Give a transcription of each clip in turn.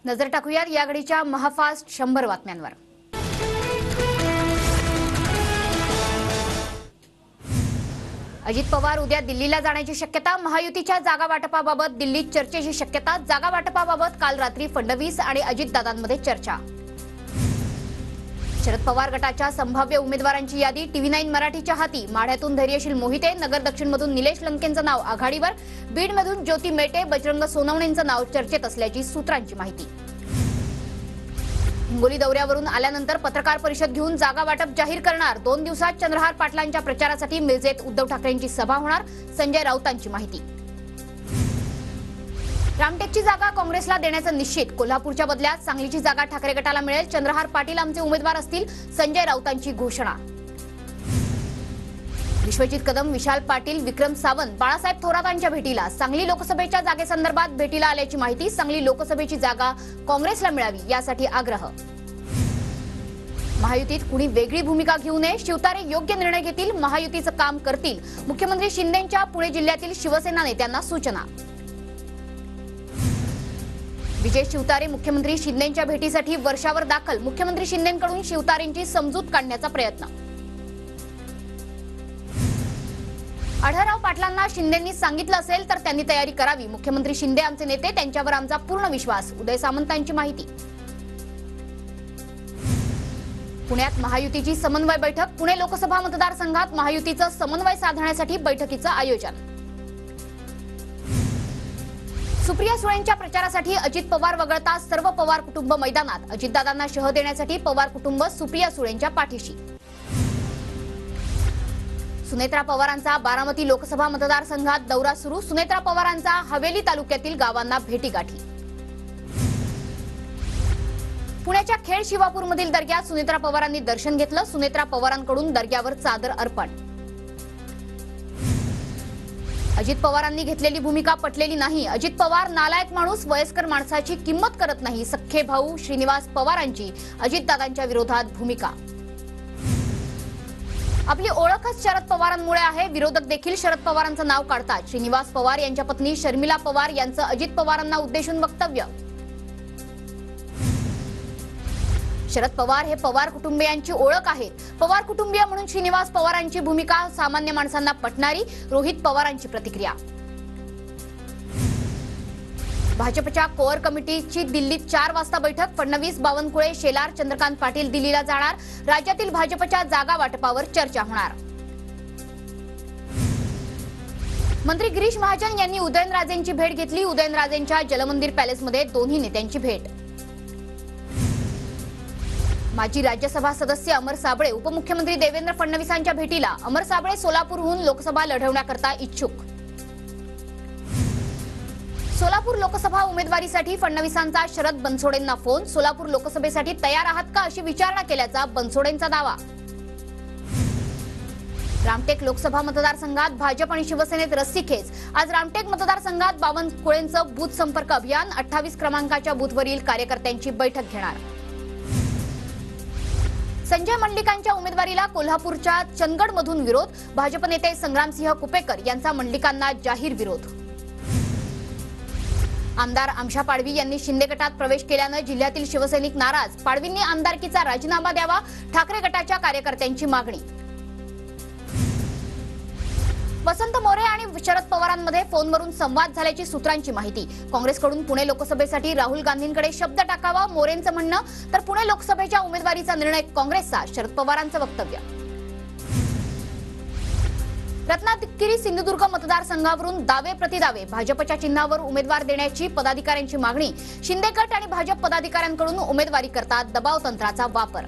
नजर टाकूयात या घडीच्या महाफास्ट 100 बातम्यांवर। अजित पवार उद्या दिल्लीला जाण्याची शक्यता। महायुतीच्या जागा वाटपाबाबत दिल्लीत चर्चेची शक्यता। जागा वाटपाबाबत काल रात्री फडणवीस आणि अजितदादांमध्ये चर्चा। शरद पवार गटाच्या संभाव्य उमेदवारांची यादी TV9 मराठीच्या हाती। माढ्यातून धैर्यशील मोहिते, नगर दक्षिणमधून निलेश लंकेंचं नाव आघाडीवर, बीडमधून ज्योती मेटे, बजरंग सोनवणेंचं नाव चर्चेत असल्याची सूत्रांची माहिती। हिंगोली दौऱ्यावरून आल्यानंतर पत्रकार परिषद घेऊन जागा वाटप जाहीर करणार। 2 दिवसात चंद्रहार पाटलांच्या प्रचारासाठी मिरजेत उद्धव ठाकरेंची सभा होणार, संजय राऊतांची माहिती। रामटेकची जागा काँग्रेसला देण्याचा निश्चित। कोल्हापूरच्या बदल्यात सांगलीची जागा ठाकरे गटाला मिळेल। चंद्रहार पाटील आमचे उमेदवार असतील, संजय राऊतांची घोषणा। विश्वजित कदम, विशाल पाटील, विक्रम सावंत बाळासाहेब थोरातांच्या भेटीला। सांगली लोकसभेच्या जागेसंदर्भात भेटीला आल्याची माहिती। सांगली लोकसभेची जागा काँग्रेसला मिळावी यासाठी आग्रह। महायुतीत कुणी वेगळी भूमिका घेऊ नये, शिवतारे योग्य निर्णय घेतील, महायुतीचं काम करतील, मुख्यमंत्री शिंदेंच्या पुणे जिल्ह्यातील शिवसेना नेत्यांना सूचना। विजय शिवतारे मुख्यमंत्री शिंदेंच्या भेटीसाठी वर्षावर दाखल। मुख्यमंत्री शिंदेंकडून शिवतारेंची समजूत काढण्याचा प्रयत्न। आढळराव पाटलांना शिंदेंनी सांगितलं असेल तर त्यांनी तयारी करावी। मुख्यमंत्री शिंदे आमचे नेते, त्यांच्यावर आमचा पूर्ण विश्वास। उदय सामंतांची माहिती। पुण्यात महायुतीची समन्वय बैठक। पुणे लोकसभा मतदारसंघात महायुतीचं समन्वय साधण्यासाठी बैठकीचं आयोजन। सुप्रिया सुळेंच्या प्रचारासाठी अजित पवार वगळता सर्व पवार कुटुंब मैदानात। अजितदादांना शह देण्यासाठी पवार कुटुंब सुप्रिया सुळेंच्या पाठीशी। सुनेत्रा पवारांचा बारामती लोकसभा मतदारसंघात दौरा सुरू। सुनेत्रा पवारांचा हवेली तालुक्यातील गावांना भेटीगाठी। पुण्याच्या खेड शिवापूरमधील दर्ग्यात सुनेत्रा पवारांनी दर्शन घेतलं। सुनेत्रा पवारांकडून दर्ग्यावर चादर अर्पण। अजित पवारांनी घेतलेली भूमिका पटलेली नाही। अजित पवार नालायक माणूस, वयस्कर माणसाची किंमत करत नाही। सख्खे भाऊ श्रीनिवास पवारांची अजितदादांच्या विरोधात भूमिका। आपली ओळखच शरद पवारांमुळे आहे, विरोधक देखील शरद पवारांचं नाव काढतात। श्रीनिवास पवार यांच्या पत्नी शर्मिला पवार यांचं अजित पवारांना उद्देशून वक्तव्य। शरद पवार हे पवार कुटुंबियांची ओळख आहेत। पवार कुटुंबीय म्हणून श्रीनिवास पवारांची भूमिका सामान्य माणसांना पटणारी। रोहित पवारांची प्रतिक्रिया। भाजपच्या कोअर कमिटीची दिल्लीत 4 वाजता बैठक। फडणवीस, बावनकुळे, शेलार, चंद्रकांत पाटील दिल्लीला जाणार। राज्यातील भाजपच्या जागा वाटपावर चर्चा होणार। मंत्री गिरीश महाजन यांनी उदयनराजेंची भेट घेतली। उदयनराजेंच्या जलमंदिर पॅलेसमध्ये दोन्ही नेत्यांची भेट। माजी राज्यसभा सदस्य अमर साबळे उपमुख्यमंत्री देवेंद्र फडणवीसांच्या भेटीला। अमर साबळे सोलापूरहून लोकसभा लढवण्याकरता इच्छुक। सोलापूर लोकसभा उमेदवारीसाठी फडणवीसांचा शरद बनसोडेंना फोन। सोलापूर लोकसभेसाठी तयार आहात का अशी विचारणा केल्याचा बनसोडेंचा दावा। रामटेक लोकसभा मतदारसंघात भाजप आणि शिवसेनेत रस्सीखेच। आज रामटेक मतदारसंघात बावनकुळेंचं बूथ संपर्क अभियान। 28 क्रमांकाच्या बूथवरील कार्यकर्त्यांची बैठक घेणार। संजय मंडलिकांच्या उमेदवारीला कोल्हापूरच्या चंदगडमधून विरोध। भाजप नेते संग्रामसिंह कुपेकर यांचा मंडलिकांना जाहीर विरोध। आमदार आमशा पाडवी यांनी शिंदे गटात प्रवेश केल्यानं जिल्ह्यातील शिवसैनिक नाराज। पाडवींनी आमदारकीचा राजीनामा द्यावा, ठाकरे गटाच्या कार्यकर्त्यांची मागणी। वसंत मोरे आणि शरद पवारांमध्ये फोनवरून संवाद झाल्याची सूत्रांची माहिती। काँग्रेसकडून पुणे लोकसभेसाठी राहुल गांधींकडे शब्द टाकावा मोरेंचं म्हणणं, तर पुणे लोकसभेच्या उमेदवारीचा निर्णय काँग्रेसचा, शरद पवारांचं वक्तव्य। रत्नागिरी सिंधुदुर्ग मतदारसंघावरून दावे प्रतिदावे। भाजपच्या चिन्हावर उमेदवार देण्याची पदाधिकाऱ्यांची मागणी। शिंदे गट आणि भाजप पदाधिकाऱ्यांकडून उमेदवारी करता दबाव तंत्राचा वापर।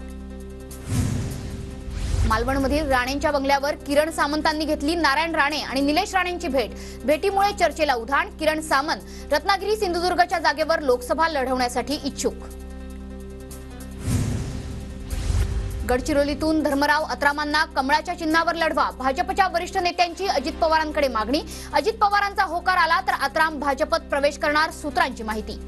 मालवणमधील राणेंच्या बंगल्यावर किरण सामंतांनी घेतली नारायण राणे आणि निलेश राणेंची भेट। भेटीमुळे चर्चेला उधाण। किरण सामंत रत्नागिरी सिंधुदुर्गच्या जागेवर लोकसभा लढवण्यासाठी इच्छुक। गडचिरोलीतून धर्मराव अत्रामांना कमळाच्या चिन्हावर लढवा। भाजपच्या वरिष्ठ नेत्यांची अजित पवारांकडे मागणी। अजित पवारांचा होकार आला तर अत्राम भाजपत प्रवेश करणार, सूत्रांची माहिती।